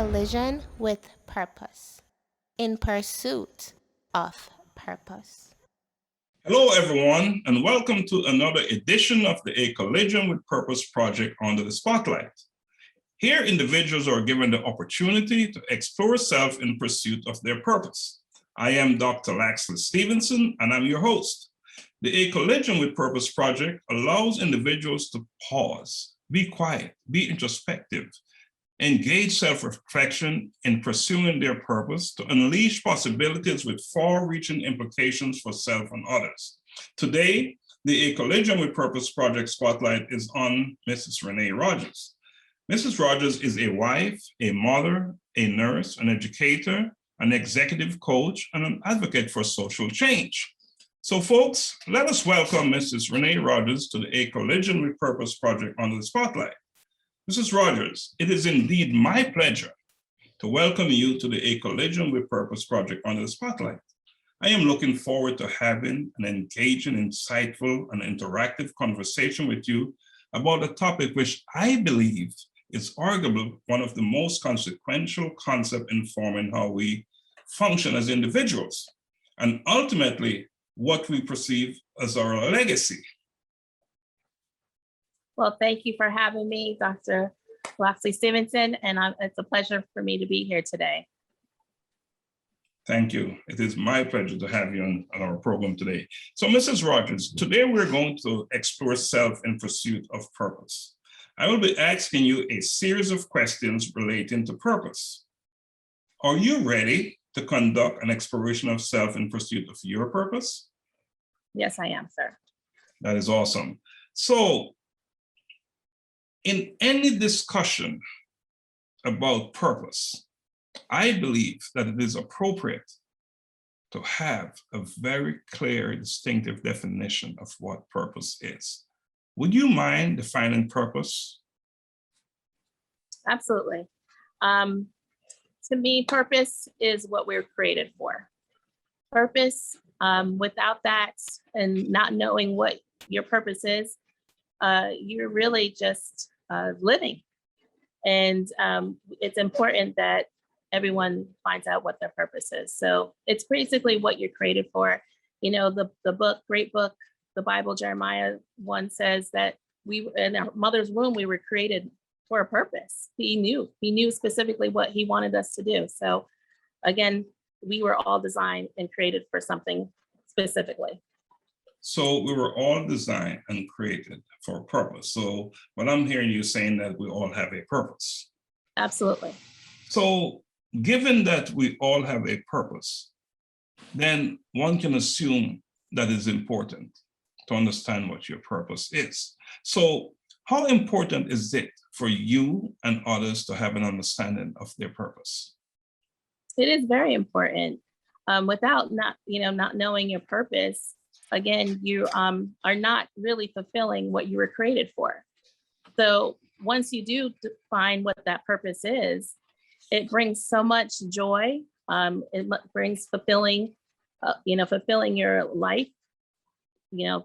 collision with purpose, in pursuit of purpose. Hello, everyone, and welcome to another edition of the A Collision with Purpose project Under the Spotlight. Here, individuals are given the opportunity to explore self in pursuit of their purpose. I am Dr. Laxley Stephenson, and I'm your host. The A Collision with Purpose project allows individuals to pause, be quiet, be introspective, engage self-reflection in pursuing their purpose to unleash possibilities with far-reaching implications for self and others. Today, the A Collision with Purpose project spotlight is on Mrs. Renae Rogers. Mrs. Rogers is a wife, a mother, a nurse, an educator, an executive coach, and an advocate for social change. So folks, let us welcome Mrs. Renae Rogers to the A Collision with Purpose project Under the Spotlight. Mrs. Rogers, it is indeed my pleasure to welcome you to the A Collision with Purpose project Under the Spotlight. I am looking forward to having an engaging, insightful, and interactive conversation with you about a topic which I believe is arguably one of the most consequential concepts informing how we function as individuals, and ultimately what we perceive as our legacy. Well, thank you for having me, Dr. Laxley Stephenson, and it's a pleasure for me to be here today. Thank you. It is my pleasure to have you on our program today. So, Mrs. Rogers, today we're going to explore self in pursuit of purpose. I will be asking you a series of questions relating to purpose. Are you ready to conduct an exploration of self in pursuit of your purpose? Yes, I am, sir. That is awesome. So, in any discussion about purpose, I believe that it is appropriate to have a very clear, distinctive definition of what purpose is. Would you mind defining purpose? Absolutely. To me, purpose is what we're created for. Purpose, without that and not knowing what your purpose is, you're really just living. And it's important that everyone finds out what their purpose is. So it's basically what you're created for. You know, the book, great book, the Bible, Jeremiah 1 says that we, in our mother's womb, we were created for a purpose. He knew specifically what he wanted us to do. So again, we were all designed and created for something specifically. So we were all designed and created for a purpose. So what I'm hearing you saying that we all have a purpose. Absolutely. So given that we all have a purpose, then one can assume that it's important to understand what your purpose is. So how important is it for you and others to have an understanding of their purpose? It is very important. Without not knowing your purpose, again, you are not really fulfilling what you were created for. So once you do define what that purpose is, it brings so much joy. It brings fulfilling your life,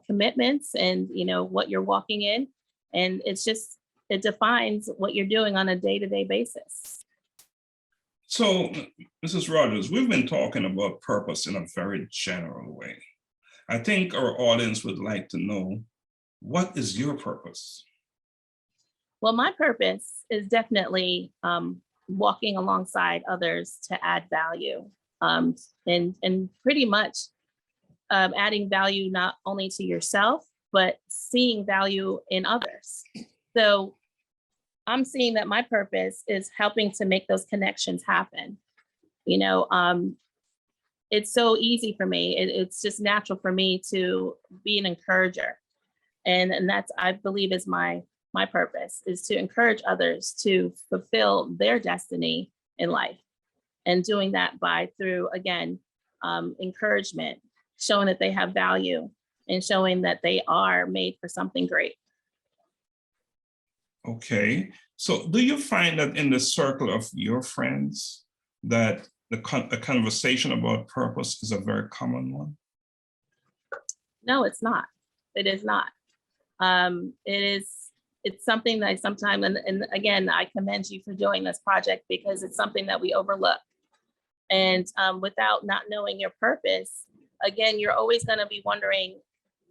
commitments and, what you're walking in. And it defines what you're doing on a day-to-day basis. So, Mrs. Rogers, we've been talking about purpose in a very general way. I think our audience would like to know, what is your purpose? Well, my purpose is definitely walking alongside others to add value, and pretty much adding value not only to yourself, but seeing value in others. So I'm seeing that my purpose is helping to make those connections happen. It's so easy for me. It's just natural for me to be an encourager. And that's, I believe, is my purpose, is to encourage others to fulfill their destiny in life. And doing that through, again, encouragement, showing that they have value and showing that they are made for something great. Okay, so do you find that in the circle of your friends that the conversation about purpose is a very common one? No, it's not. It is not. It is it's something that I sometimes, and again, I commend you for doing this project because it's something that we overlook. And without not knowing your purpose, again, you're always going to be wondering,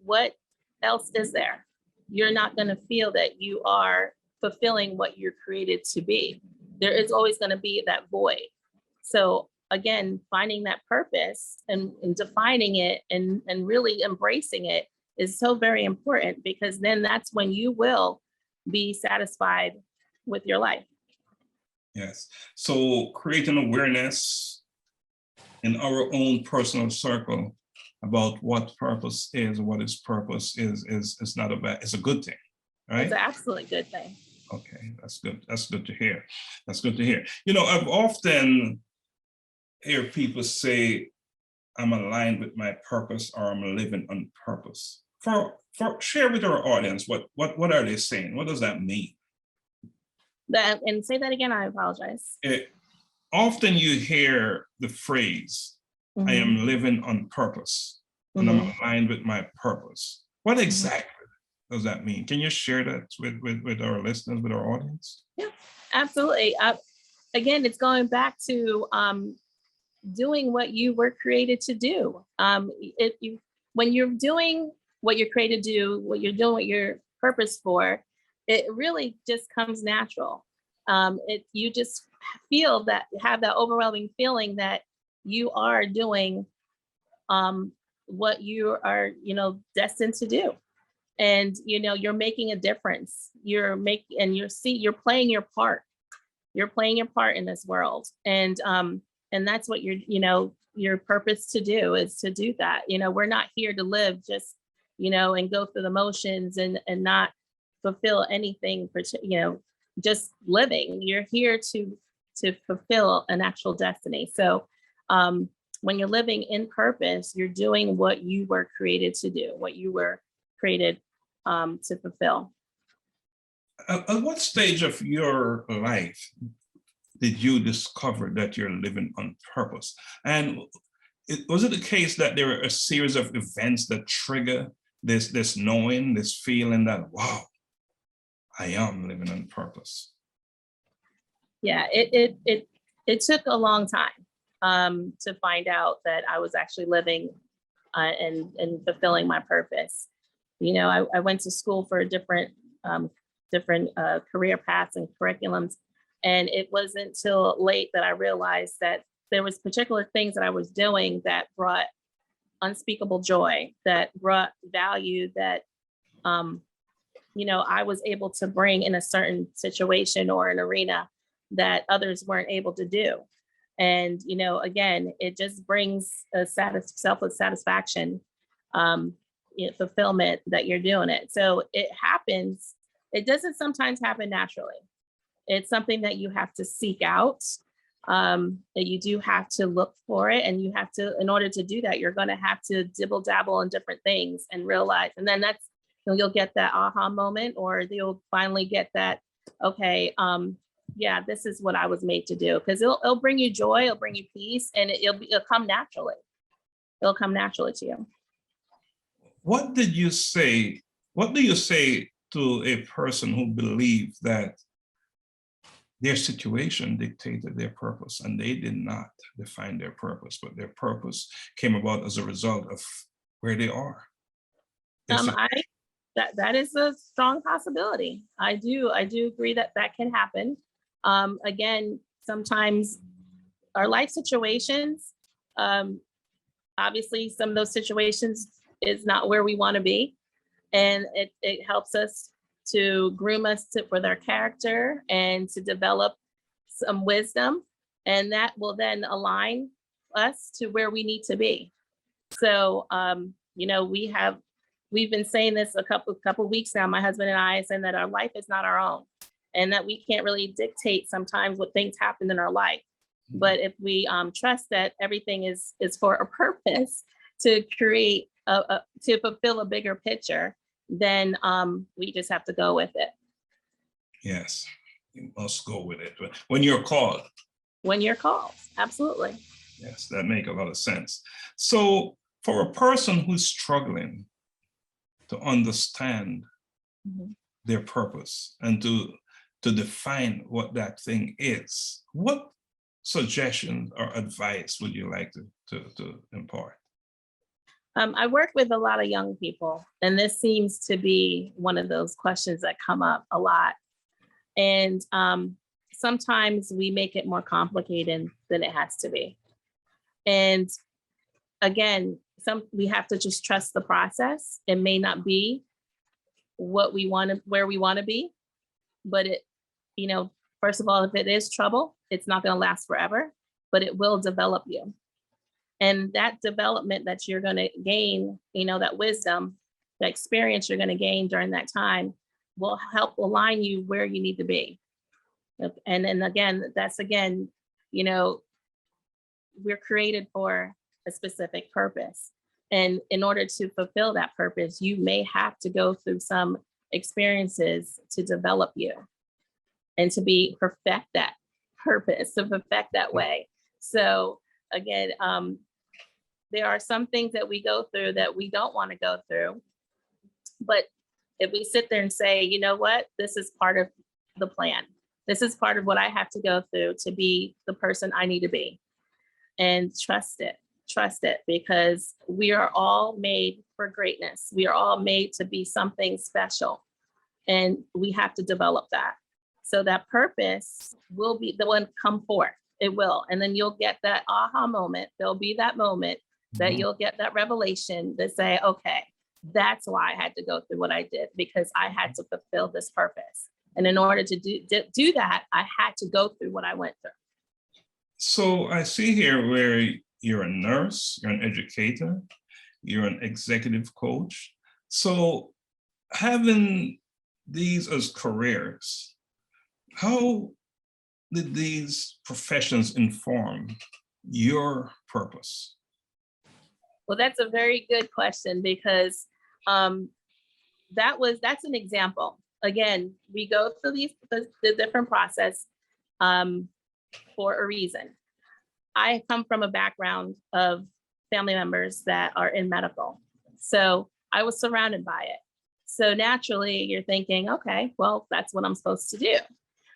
what else is there? You're not going to feel that you are fulfilling what you're created to be. There is always going to be that void. So again, finding that purpose and defining it and really embracing it is so very important, because then that's when you will be satisfied with your life. Yes. So creating awareness in our own personal circle about what purpose is, what is purpose is not a bad, it's a good thing, right? It's an absolutely good thing. Okay, that's good. That's good to hear. That's good to hear. You know, I've often hear people say, I'm aligned with my purpose, or I'm living on purpose. Share with our audience, what are they saying? What does that mean? And say that again, I apologize. Often you hear the phrase, I am living on purpose, and I'm aligned with my purpose. What exactly does that mean? Can you share that with our listeners, with our audience? Yeah, absolutely. Again, it's going back to doing what you were created to do. When you're doing what you're created to do, what you're doing, what your purpose for, it really just comes natural. You just feel that, have that overwhelming feeling that you are doing what you are, destined to do. And, you're making a difference. You're playing your part. You're playing your part in this world. And that's what your purpose to do is to do that. We're not here to live just, and go through the motions and not fulfill anything, just living. You're here to fulfill an actual destiny. So when you're living in purpose, you're doing what you were created to do, what you were created to fulfill. At what stage of your life did you discover that you're living on purpose? And was it the case that there were a series of events that trigger this knowing, this feeling that, wow, I am living on purpose? Yeah, it took a long time to find out that I was actually living and fulfilling my purpose. I went to school for different career paths and curriculums, and it wasn't until late that I realized that there was particular things that I was doing that brought unspeakable joy, that brought value, that I was able to bring in a certain situation or an arena that others weren't able to do. And again, it just brings a self-satisfaction, fulfillment that you're doing it. So it happens. It doesn't sometimes happen naturally. It's something that you have to seek out. That you do have to look for it, and you have to, in order to do that, you're going to have to dibble dabble in different things and realize, and then that's, you'll get that aha moment, or you'll finally get that, okay, yeah, this is what I was made to do, because it'll bring you joy, it'll bring you peace, and it'll come naturally. It'll come naturally to you. What do you say to a person who believes that their situation dictated their purpose and they did not define their purpose, but their purpose came about as a result of where they are? That is a strong possibility. I do agree that can happen. Again, sometimes our life situations, obviously some of those situations is not where we want to be. And it helps us to groom us for their character and to develop some wisdom. And that will then align us to where we need to be. So, we've been saying this a couple weeks now, my husband and I, saying that our life is not our own, and that we can't really dictate sometimes what things happen in our life. But if we trust that everything is for a purpose, to create to fulfill a bigger picture, then we just have to go with it. Yes, you must go with it. When you're called. When you're called, absolutely. Yes, that makes a lot of sense. So for a person who's struggling to understand their purpose and to define what that thing is, what suggestions or advice would you like to impart? I work with a lot of young people, and this seems to be one of those questions that come up a lot. And sometimes we make it more complicated than it has to be. And again, we have to just trust the process. It may not be what we want to, where we want to be, but it, first of all, if it is trouble, it's not going to last forever, but it will develop you. And that development that you're going to gain, that wisdom, the experience you're going to gain during that time will help align you where you need to be. And then again, we're created for a specific purpose. And in order to fulfill that purpose, you may have to go through some experiences to develop you and to perfect that purpose, to perfect that way. So again, there are some things that we go through that we don't want to go through. But if we sit there and say, you know what, this is part of the plan. This is part of what I have to go through to be the person I need to be. And trust it, because we are all made for greatness. We are all made to be something special. And we have to develop that. So that purpose will be the one come forth. It will. And then you'll get that aha moment. There'll be that moment that you'll get that revelation that say, okay, that's why I had to go through what I did, because I had to fulfill this purpose. And in order to do that, I had to go through what I went through. So I see here where you're a nurse, you're an educator, you're an executive coach. So having these as careers, how did these professions inform your purpose? Well, that's a very good question, because that's an example. Again, we go through the different process for a reason. I come from a background of family members that are in medical. So I was surrounded by it. So naturally you're thinking, okay, well, that's what I'm supposed to do.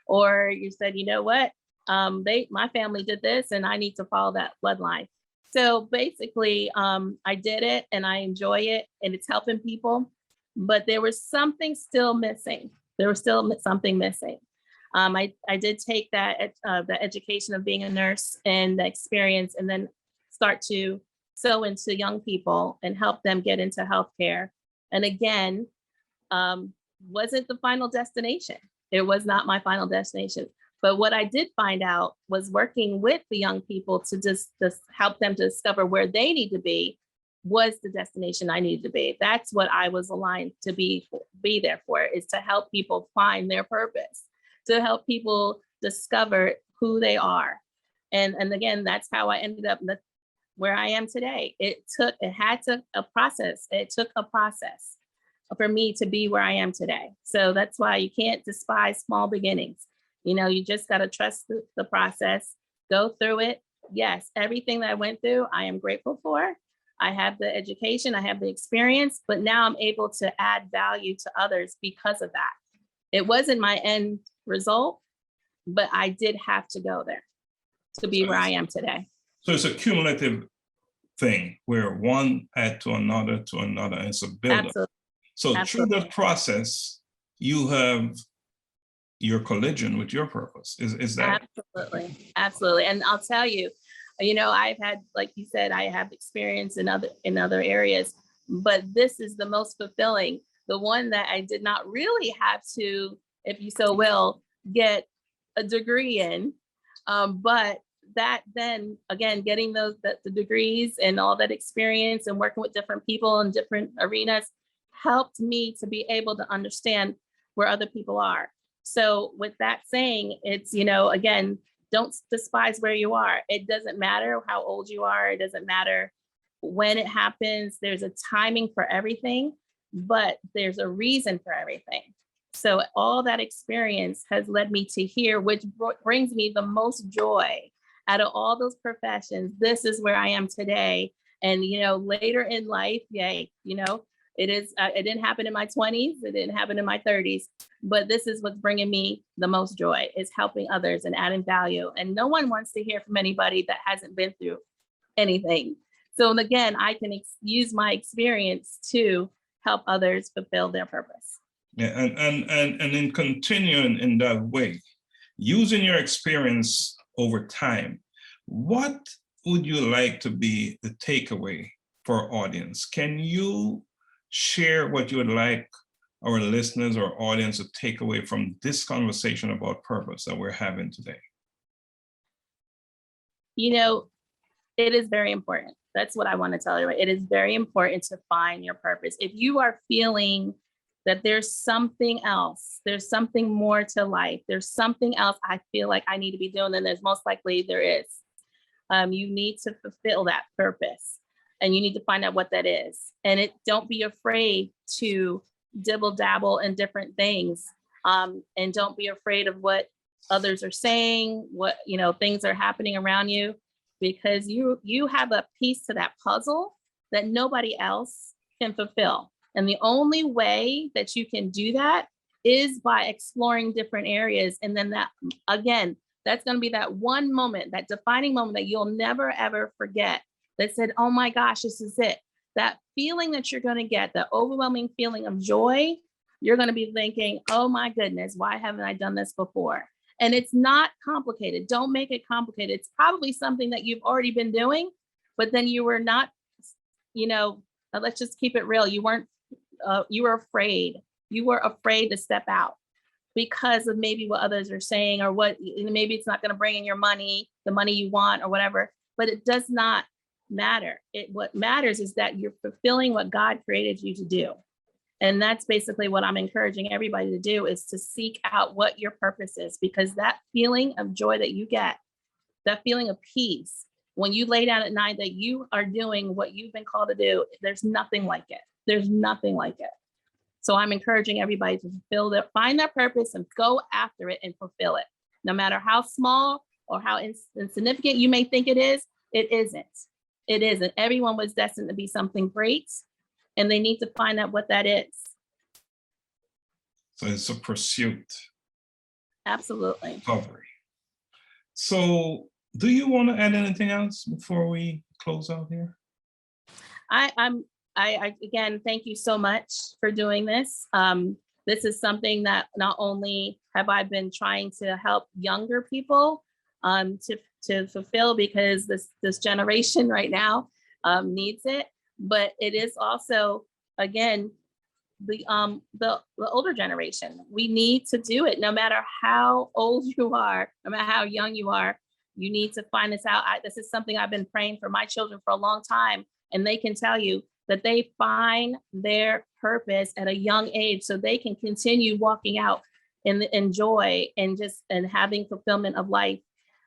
Or you said, you know what, my family did this and I need to follow that bloodline. So basically, I did it and I enjoy it and it's helping people, but there was something still missing. There was still something missing. I did take that the education of being a nurse and the experience, and then start to sew into young people and help them get into healthcare. And again, wasn't the final destination. It was not my final destination. But what I did find out was working with the young people to just help them to discover where they need to be was the destination I needed to be. That's what I was aligned to be there for, is to help people find their purpose, to help people discover who they are. And again, that's how I ended up where I am today. It took a process for me to be where I am today. So that's why you can't despise small beginnings. You just got to trust the process, go through it. Yes, everything that I went through, I am grateful for. I have the education, I have the experience, but now I'm able to add value to others because of that. It wasn't my end result, but I did have to go there to be where I am today. So it's a cumulative thing where one add to another, and it's a buildup. Absolutely. So Absolutely. Through that process, you have your collision with your purpose. Is that? Absolutely. And I'll tell you, I've had, like you said, I have experience in other areas, but this is the most fulfilling, the one that I did not really have to, if you so will, get a degree in. But that then again, getting the degrees and all that experience and working with different people in different arenas helped me to be able to understand where other people are. So with that saying, it's, again, don't despise where you are. It doesn't matter how old you are. It doesn't matter when it happens. There's a timing for everything, but there's a reason for everything. So all that experience has led me to here, which brings me the most joy out of all those professions. This is where I am today. And, later in life, It didn't happen in my 20s. It didn't happen in my 30s. But this is what's bringing me the most joy, is helping others and adding value. And no one wants to hear from anybody that hasn't been through anything. So again, I can use my experience to help others fulfill their purpose. Yeah, and in continuing in that way, using your experience over time, what would you like to be the takeaway for our audience? Can you share what you would like our listeners or audience to take away from this conversation about purpose that we're having today? You know, it is very important. That's what I want to tell you. It is very important to find your purpose. If you are feeling that there's something else, there's something more to life, there's something else I feel like I need to be doing, then there's most likely there is. You need to fulfill that purpose, and you need to find out what that is. And don't be afraid to dibble dabble in different things, and don't be afraid of what others are saying, what things are happening around you, because you have a piece to that puzzle that nobody else can fulfill. And the only way that you can do that is by exploring different areas. And then that's going to be that one moment, that defining moment that you'll never, ever forget, that said, oh my gosh, this is it. That feeling that you're going to get, the overwhelming feeling of joy, you're going to be thinking, oh my goodness, why haven't I done this before? And it's not complicated. Don't make it complicated. It's probably something that you've already been doing, but then you were not, let's just keep it real. You were afraid. You were afraid to step out because of maybe what others are saying, or maybe it's not going to bring in your money, the money you want or whatever, but it does not matter. What matters is that you're fulfilling what God created you to do. And that's basically what I'm encouraging everybody to do, is to seek out what your purpose is, because that feeling of joy that you get, that feeling of peace, when you lay down at night that you are doing what you've been called to do, there's nothing like it. There's nothing like it. So I'm encouraging everybody to find their purpose and go after it and fulfill it. No matter how small or how insignificant you may think it is, it isn't. It isn't. Everyone was destined to be something great, and they need to find out what that is. So it's a pursuit. Absolutely. Recovery. So do you want to add anything else before we close out here? I again, thank you so much for doing this. This is something that not only have I been trying to help younger people to fulfill, because this generation right now needs it, but it is also, again, the older generation. We need to do it. No matter how old you are, no matter how young you are, you need to find this out. This is something I've been praying for my children for a long time, and they can tell you that they find their purpose at a young age, so they can continue walking out in joy and having fulfillment of life,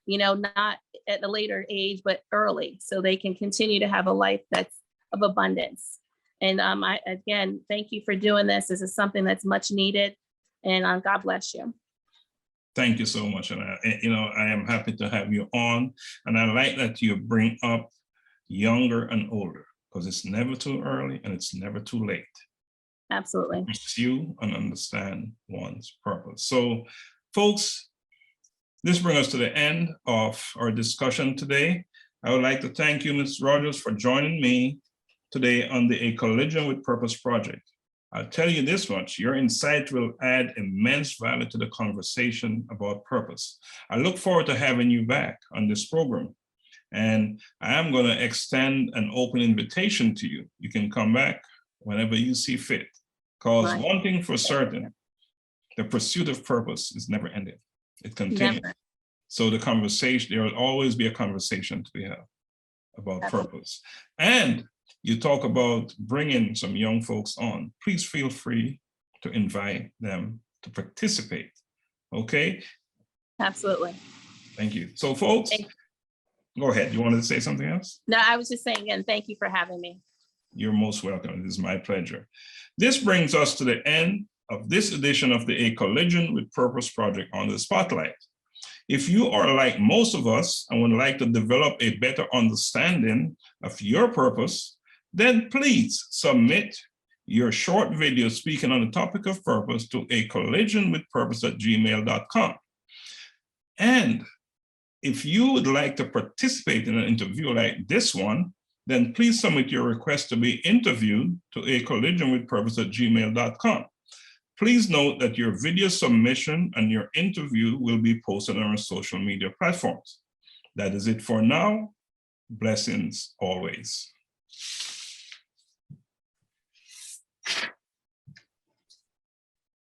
not at a later age, but early, so they can continue to have a life that's of abundance. And I, again, thank you for doing this. This is something that's much needed, and God bless you. Thank you so much. And I am happy to have you on. And I like that you bring up younger and older, because it's never too early and it's never too late. Absolutely. Pursue and understand one's purpose. So, folks, this brings us to the end of our discussion today. I would like to thank you, Ms. Rogers, for joining me today on the A Collision with Purpose project. I'll tell you this much: your insight will add immense value to the conversation about purpose. I look forward to having you back on this program. And I am going to extend an open invitation to you. You can come back whenever you see fit. Because one thing for certain, the pursuit of purpose is never ending. It continues. Never. So the conversation, there will always be a conversation to be had about purpose. And you talk about bringing some young folks on. Please feel free to invite them to participate. Okay? Absolutely. Thank you. So, folks, go ahead. You wanted to say something else? No, I was just saying again, thank you for having me. You're most welcome. It is my pleasure. This brings us to the end of this edition of the A Collision with Purpose project on the Spotlight. If you are like most of us and would like to develop a better understanding of your purpose, then please submit your short video speaking on the topic of purpose to acollisionwithpurpose@gmail.com. And if you would like to participate in an interview like this one, then please submit your request to be interviewed to acollisionwithpurpose@gmail.com. Please note that your video submission and your interview will be posted on our social media platforms. That is it for now. Blessings always.